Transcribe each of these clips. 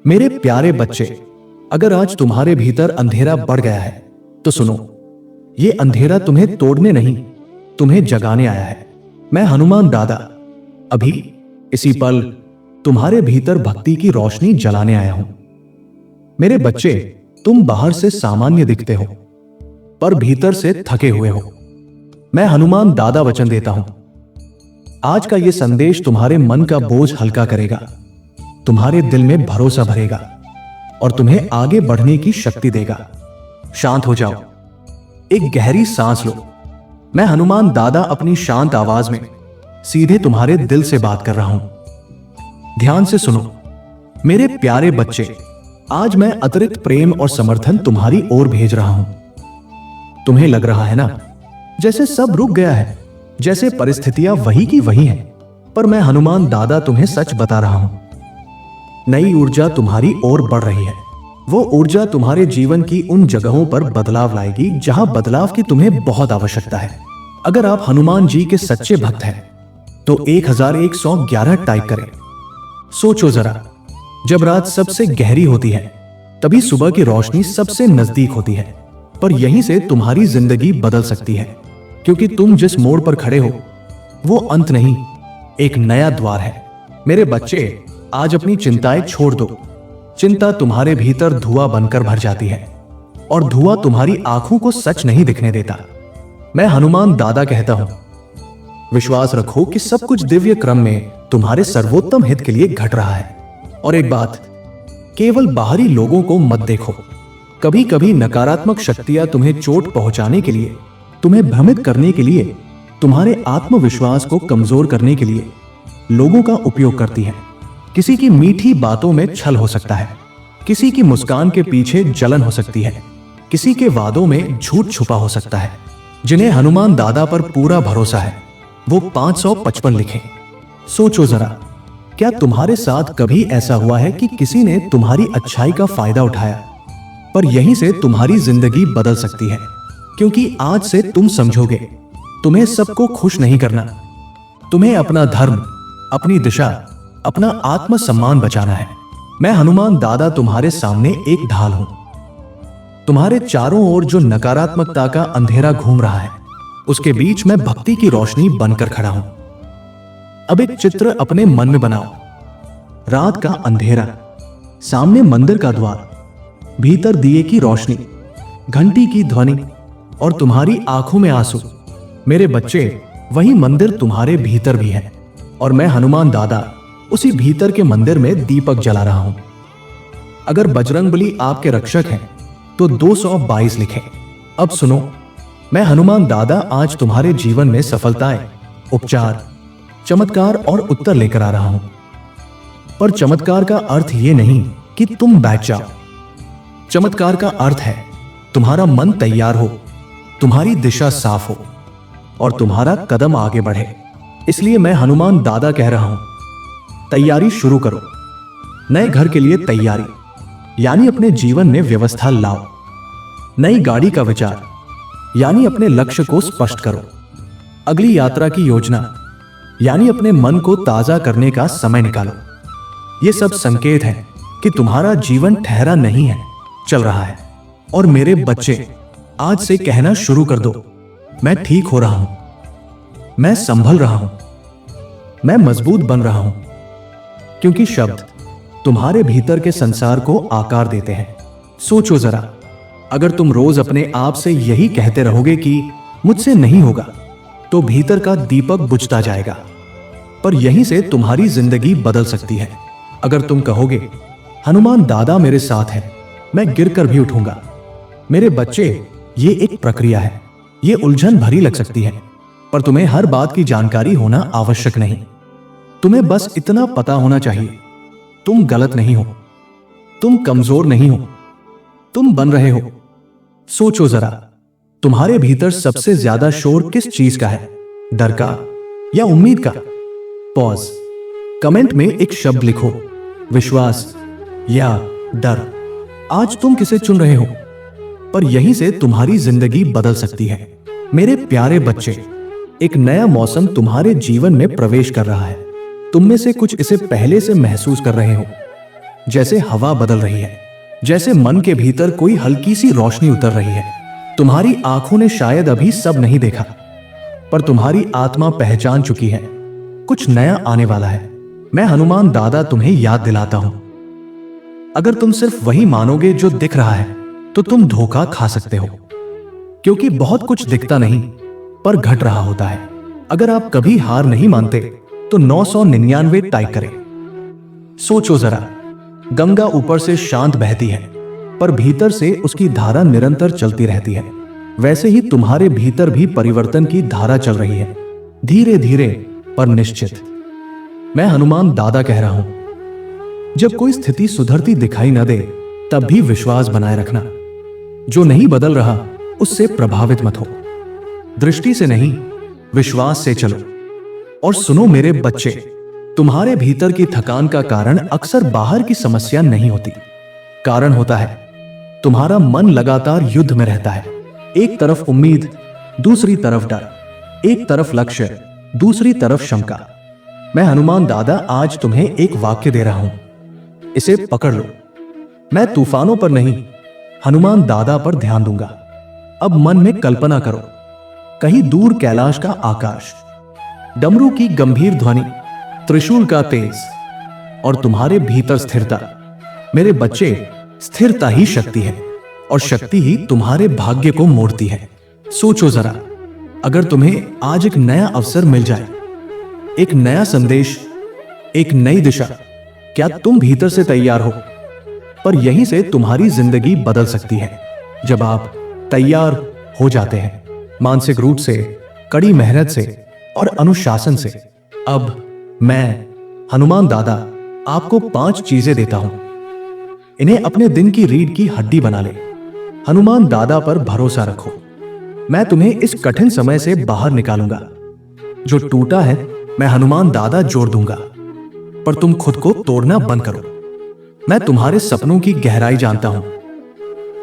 मेरे प्यारे बच्चे, अगर आज तुम्हारे भीतर अंधेरा बढ़ गया है तो सुनो, ये अंधेरा तुम्हें तोड़ने नहीं, तुम्हें जगाने आया है। मैं हनुमान दादा अभी इसी पल तुम्हारे भीतर भक्ति की रोशनी जलाने आया हूं। मेरे बच्चे, तुम बाहर से सामान्य दिखते हो पर भीतर से थके हुए हो। मैं हनुमान दादा वचन देता हूं, आज का यह संदेश तुम्हारे मन का बोझ हल्का करेगा, तुम्हारे दिल में भरोसा भरेगा और तुम्हें आगे बढ़ने की शक्ति देगा। शांत हो जाओ, एक गहरी सांस लो। मैं हनुमान दादा अपनी शांत आवाज में सीधे तुम्हारे दिल से बात कर रहा हूं। ध्यान से सुनो मेरे प्यारे बच्चे, आज मैं अतिरिक्त प्रेम और समर्थन तुम्हारी ओर भेज रहा हूं। तुम्हें लग रहा है ना जैसे सब रुक गया है, जैसे परिस्थितियां वही की वही हैं, पर मैं हनुमान दादा तुम्हें सच बता रहा हूं। नई ऊर्जा तुम्हारी ओर बढ़ रही है। वो ऊर्जा तुम्हारे जीवन की उन जगहों पर बदलाव लाएगी जहां बदलाव की तुम्हें बहुत आवश्यकता है। अगर आप हनुमान जी के सच्चे भक्त हैं तो 1111 टाइप करें। सोचो जरा, जब रात सबसे गहरी होती है तभी सुबह की रोशनी सबसे नजदीक होती है, पर यहीं से तुम्हारी जिंदगी बदल सकती है, क्योंकि तुम जिस मोड़ पर खड़े हो वो अंत नहीं, एक नया द्वार है। मेरे बच्चे, आज अपनी चिंताएं छोड़ दो। चिंता तुम्हारे भीतर धुआं बनकर भर जाती है और धुआं तुम्हारी आंखों को सच नहीं दिखने देता। मैं हनुमान दादा कहता हूं, विश्वास रखो कि सब कुछ दिव्य क्रम में तुम्हारे सर्वोत्तम हित के लिए घट रहा है। और एक बात, केवल बाहरी लोगों को मत देखो। कभी कभी नकारात्मक शक्तियां तुम्हें चोट पहुंचाने के लिए, तुम्हें भ्रमित करने के लिए, तुम्हारे आत्मविश्वास को कमजोर करने के लिए लोगों का उपयोग करती है। किसी की मीठी बातों में छल हो सकता है, किसी की मुस्कान के पीछे जलन हो सकती है, किसी के वादों में झूठ छुपा हो सकता है। जिन्हें हनुमान दादा पर पूरा भरोसा है वो 555 लिखें। सोचो जरा, क्या तुम्हारे साथ कभी ऐसा हुआ है कि किसी ने तुम्हारी अच्छाई का फायदा उठाया, पर यहीं से तुम्हारी जिंदगी बदल सकती है, क्योंकि आज से तुम समझोगे तुम्हें सबको खुश नहीं करना, तुम्हें अपना धर्म, अपनी दिशा, अपना आत्मसम्मान बचाना है। मैं हनुमान दादा तुम्हारे सामने एक ढाल हूं। तुम्हारे चारों ओर जो नकारात्मकता का अंधेरा घूम रहा है उसके बीच में भक्ति की रोशनी बनकर खड़ा हूं। अब एक चित्र अपने मन में बनाओ। रात का अंधेरा, सामने मंदिर का द्वार, भीतर दिए की रोशनी, घंटी की ध्वनि और तुम्हारी आंखों में आंसू। मेरे बच्चे, वही मंदिर तुम्हारे भीतर भी है और मैं हनुमान दादा उसी भीतर के मंदिर में दीपक जला रहा हूं। अगर बजरंगबली आपके रक्षक हैं तो 222 लिखें। अब सुनो, मैं हनुमान दादा आज तुम्हारे जीवन में सफलताएं, उपचार, चमत्कार और उत्तर लेकर आ रहा हूं। पर चमत्कार का अर्थ यह नहीं कि तुम बैठ जाओ। चमत्कार का अर्थ है तुम्हारा मन तैयार हो, तुम्हारी दिशा साफ हो और तुम्हारा कदम आगे बढ़े। इसलिए मैं हनुमान दादा कह रहा हूं, तैयारी शुरू करो। नए घर के लिए तैयारी, यानी अपने जीवन में व्यवस्था लाओ। नई गाड़ी का विचार, यानी अपने लक्ष्य को स्पष्ट करो। अगली यात्रा की योजना, यानी अपने मन को ताजा करने का समय निकालो। ये सब संकेत हैं कि तुम्हारा जीवन ठहरा नहीं है, चल रहा है। और मेरे बच्चे, आज से कहना शुरू कर दो, मैं ठीक हो रहा हूं, मैं संभल रहा हूं, मैं मजबूत बन रहा हूं, क्योंकि शब्द तुम्हारे भीतर के संसार को आकार देते हैं। सोचो जरा, अगर तुम रोज अपने आप से यही कहते रहोगे कि मुझसे नहीं होगा, तो भीतर का दीपक बुझता जाएगा, पर यहीं से तुम्हारी जिंदगी बदल सकती है। अगर तुम कहोगे हनुमान दादा मेरे साथ है, मैं गिरकर भी उठूंगा। मेरे बच्चे, ये एक प्रक्रिया है, ये उलझन भरी लग सकती है, पर तुम्हें हर बात की जानकारी होना आवश्यक नहीं। तुम्हें बस इतना पता होना चाहिए, तुम गलत नहीं हो, तुम कमजोर नहीं हो, तुम बन रहे हो। सोचो जरा, तुम्हारे भीतर सबसे ज्यादा शोर किस चीज का है, डर का या उम्मीद का? पॉज, कमेंट में एक शब्द लिखो, विश्वास या डर। आज तुम किसे चुन रहे हो, पर यहीं से तुम्हारी जिंदगी बदल सकती है। मेरे प्यारे बच्चे, एक नया मौसम तुम्हारे जीवन में प्रवेश कर रहा है। तुम में से कुछ इसे पहले से महसूस कर रहे हो। जैसे हवा बदल रही है, जैसे मन के भीतर कोई हल्की सी रोशनी उतर रही है। तुम्हारी आंखों ने शायद अभी सब नहीं देखा, पर तुम्हारी आत्मा पहचान चुकी है, कुछ नया आने वाला है। मैं हनुमान दादा तुम्हें याद दिलाता हूं, अगर तुम सिर्फ वही मानोगे जो दिख रहा है, तो तुम धोखा खा सकते हो, क्योंकि बहुत कुछ दिखता नहीं पर घट रहा होता है। अगर आप कभी हार नहीं मानते तो 999 टाइप करें। सोचो जरा, गंगा ऊपर से शांत बहती है, पर भीतर से उसकी धारा निरंतर चलती रहती है। वैसे ही तुम्हारे भीतर भी परिवर्तन की धारा चल रही है, धीरे धीरे पर निश्चित। मैं हनुमान दादा कह रहा हूं, जब कोई स्थिति सुधरती दिखाई न दे, तब भी विश्वास बनाए रखना। जो नहीं बदल रहा उससे प्रभावित मत हो, दृष्टि से नहीं, विश्वास से चलो। और सुनो मेरे बच्चे, तुम्हारे भीतर की थकान का कारण अक्सर बाहर की समस्या नहीं होती। कारण होता है तुम्हारा मन लगातार युद्ध में रहता है। एक तरफ उम्मीद, दूसरी तरफ डर, एक तरफ लक्ष्य, दूसरी तरफ शंका। मैं हनुमान दादा आज तुम्हें एक वाक्य दे रहा हूं, इसे पकड़ लो। मैं तूफानों पर नहीं, हनुमान दादा पर ध्यान दूंगा। अब मन में कल्पना करो, कहीं दूर कैलाश का आकाश, डमरू की गंभीर ध्वनि, त्रिशूल का तेज, और तुम्हारे भीतर स्थिरता। मेरे बच्चे, स्थिरता ही शक्ति है, और शक्ति ही तुम्हारे भाग्य को मोड़ती है। सोचो जरा, अगर तुम्हें आज एक नया अवसर मिल जाए, एक नया संदेश, एक नई दिशा, क्या तुम भीतर से तैयार हो? पर यहीं से तुम्हारी जिंदगी बदल सकती है, जब आप तैयार हो जाते हैं, मानसिक रूप से, कड़ी मेहनत से और अनुशासन से। अब मैं हनुमान दादा आपको 5 चीजें देता हूं, इन्हें अपने दिन की रीढ़ की हड्डी बना ले। हनुमान दादा पर भरोसा रखो, मैं तुम्हें इस कठिन समय से बाहर निकालूंगा। जो टूटा है मैं हनुमान दादा जोड़ दूंगा, पर तुम खुद को तोड़ना बंद करो। मैं तुम्हारे सपनों की गहराई जानता हूं,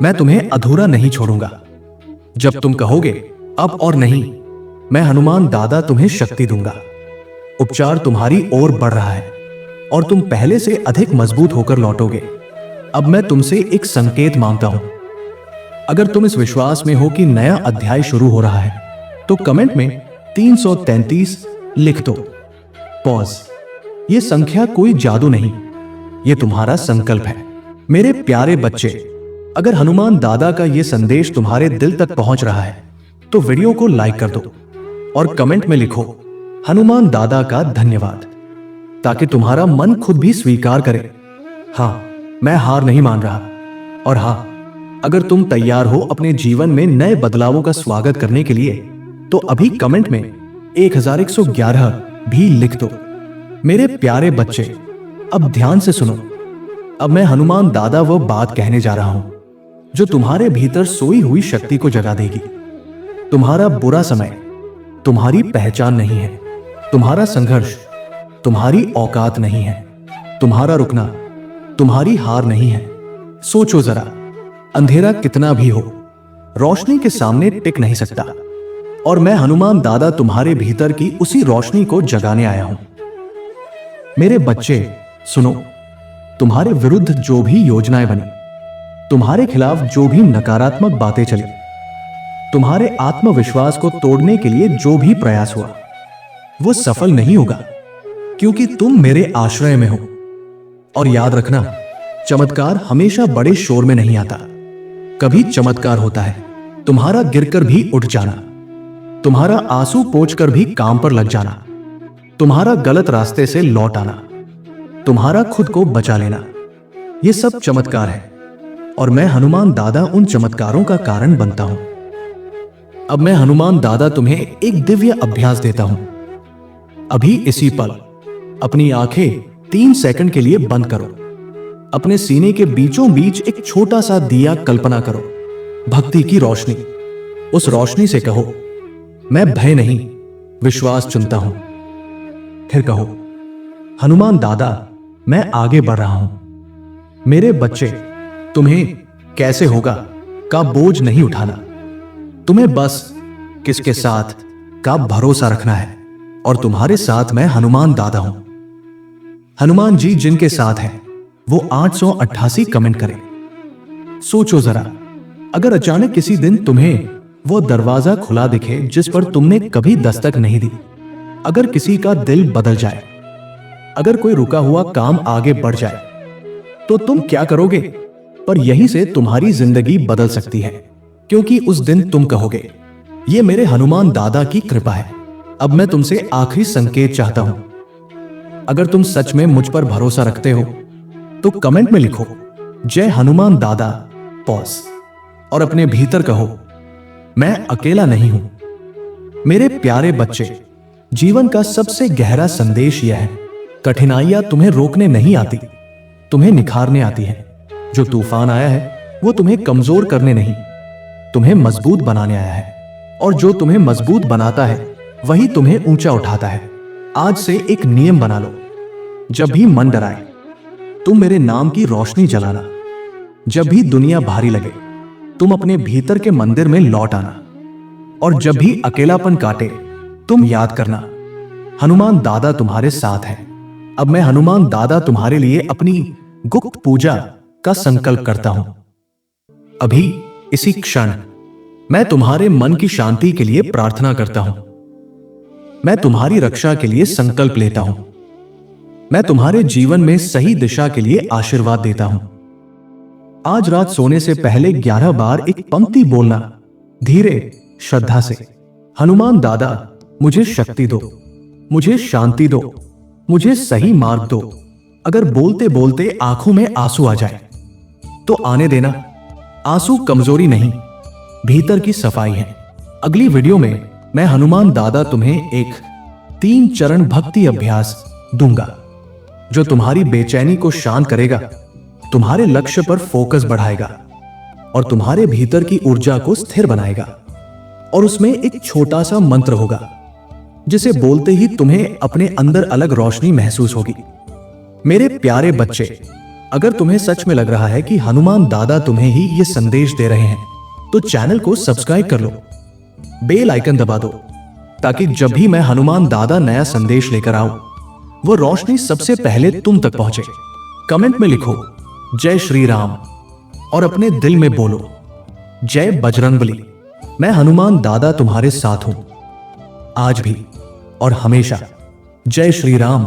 मैं तुम्हें अधूरा नहीं छोड़ूंगा। जब तुम कहोगे अब और नहीं, मैं हनुमान दादा तुम्हें शक्ति दूंगा। उपचार तुम्हारी ओर बढ़ रहा है और तुम पहले से अधिक मजबूत होकर लौटोगे। अब मैं तुमसे एक संकेत मांगता हूं, अगर तुम इस विश्वास में हो कि नया अध्याय शुरू हो रहा है, तो कमेंट में 333 लिख दो। पॉज, ये संख्या कोई जादू नहीं, ये तुम्हारा संकल्प है। मेरे प्यारे बच्चे, अगर हनुमान दादा का ये संदेश तुम्हारे दिल तक पहुंच रहा है, तो वीडियो को लाइक कर दो और कमेंट में लिखो हनुमान दादा का धन्यवाद, ताकि तुम्हारा मन खुद भी स्वीकार करे, हां, मैं हार नहीं मान रहा। और हां, अगर तुम तैयार हो अपने जीवन में नए बदलावों का स्वागत करने के लिए, तो अभी कमेंट में 1111 भी लिख दो। मेरे प्यारे बच्चे, अब ध्यान से सुनो। अब मैं हनुमान दादा वो बात कहने जा रहा हूं जो तुम्हारे भीतर सोई हुई शक्ति को जगा देगी। तुम्हारा बुरा समय तुम्हारी पहचान नहीं है, तुम्हारा संघर्ष तुम्हारी औकात नहीं है, तुम्हारा रुकना तुम्हारी हार नहीं है। सोचो जरा, अंधेरा कितना भी हो, रोशनी के सामने टिक नहीं सकता, और मैं हनुमान दादा तुम्हारे भीतर की उसी रोशनी को जगाने आया हूं। मेरे बच्चे सुनो, तुम्हारे विरुद्ध जो भी योजनाएं बनी, तुम्हारे खिलाफ जो भी नकारात्मक बातें चली, तुम्हारे आत्मविश्वास को तोड़ने के लिए जो भी प्रयास हुआ, वो सफल नहीं होगा, क्योंकि तुम मेरे आश्रय में हो। और याद रखना, चमत्कार हमेशा बड़े शोर में नहीं आता। कभी चमत्कार होता है तुम्हारा गिरकर भी उठ जाना, तुम्हारा आंसू पोंछकर भी काम पर लग जाना, तुम्हारा गलत रास्ते से लौट आना, तुम्हारा खुद को बचा लेना। ये सब चमत्कार है, और मैं हनुमान दादा उन चमत्कारों का कारण बनता हूं। अब मैं हनुमान दादा तुम्हें एक दिव्य अभ्यास देता हूं। अभी इसी पल अपनी आंखें 3 सेकंड के लिए बंद करो। अपने सीने के बीचों बीच एक छोटा सा दिया कल्पना करो, भक्ति की रोशनी। उस रोशनी से कहो, मैं भय नहीं, विश्वास चुनता हूं। फिर कहो, हनुमान दादा, मैं आगे बढ़ रहा हूं। मेरे बच्चे, तुम्हें कैसे होगा का बोझ नहीं उठाना, तुम्हें बस किसके साथ का भरोसा रखना है, और तुम्हारे साथ मैं हनुमान दादा हूं। हनुमान जी जिनके साथ हैं वो 888 कमेंट करें। सोचो जरा, अगर अचानक किसी दिन तुम्हें वो दरवाजा खुला दिखे जिस पर तुमने कभी दस्तक नहीं दी, अगर किसी का दिल बदल जाए, अगर कोई रुका हुआ काम आगे बढ़ जाए, तो तुम क्या करोगे? पर यहीं से तुम्हारी जिंदगी बदल सकती है, क्योंकि उस दिन तुम कहोगे, ये मेरे हनुमान दादा की कृपा है। अब मैं तुमसे आखिरी संकेत चाहता हूं। अगर तुम सच में मुझ पर भरोसा रखते हो तो कमेंट में लिखो जय हनुमान दादा पॉज और अपने भीतर कहो, मैं अकेला नहीं हूं। मेरे प्यारे बच्चे, जीवन का सबसे गहरा संदेश यह है, कठिनाइयां तुम्हें रोकने नहीं आती, तुम्हें निखारने आती है। जो तूफान आया है वो तुम्हें कमजोर करने नहीं, तुम्हें मजबूत बनाने आया है। और जो तुम्हें मजबूत बनाता है वही तुम्हें ऊंचा उठाता है। आज से एक नियम बना लो, जब भी मन डराए तुम मेरे नाम की रोशनी जलाना। जब भी दुनिया भारी लगे तुम अपने भीतर के मंदिर में लौट आना। और जब भी अकेलापन काटे तुम याद करना, हनुमान दादा तुम्हारे साथ है। अब मैं हनुमान दादा तुम्हारे लिए अपनी गुप्त पूजा का संकल्प करता हूं। अभी इसी क्षण मैं तुम्हारे मन की शांति के लिए प्रार्थना करता हूं। मैं तुम्हारी रक्षा के लिए संकल्प लेता हूं। मैं तुम्हारे जीवन में सही दिशा के लिए आशीर्वाद देता हूं। आज रात सोने से पहले 11 बार एक पंक्ति बोलना, धीरे श्रद्धा से। हनुमान दादा, मुझे शक्ति दो, मुझे शांति दो, मुझे सही मार्ग दो। अगर बोलते बोलते आंखों में आंसू आ जाए तो आने देना। आंसू कमजोरी नहीं, भीतर की सफाई है। अगली वीडियो में मैं हनुमान दादा तुम्हें एक 3 चरण भक्ति अभ्यास दूंगा जो तुम्हारी बेचैनी को शांत करेगा, तुम्हारे लक्ष्य पर फोकस बढ़ाएगा और तुम्हारे भीतर की ऊर्जा को स्थिर बनाएगा। और उसमें एक छोटा सा मंत्र होगा जिसे बोलते ही तुम्हें अपने अंदर अलग रोशनी महसूस होगी। मेरे प्यारे बच्चे, अगर तुम्हें सच में लग रहा है कि हनुमान दादा तुम्हें ही ये संदेश दे रहे हैं तो चैनल को सब्सक्राइब कर लो, बेल आइकन दबा दो, ताकि जब भी मैं हनुमान दादा नया संदेश लेकर आऊं वो रोशनी सबसे पहले तुम तक पहुंचे। कमेंट में लिखो जय श्री राम और अपने दिल में बोलो जय बजरंगबली। मैं हनुमान दादा तुम्हारे साथ हूं, आज भी और हमेशा। जय श्री राम।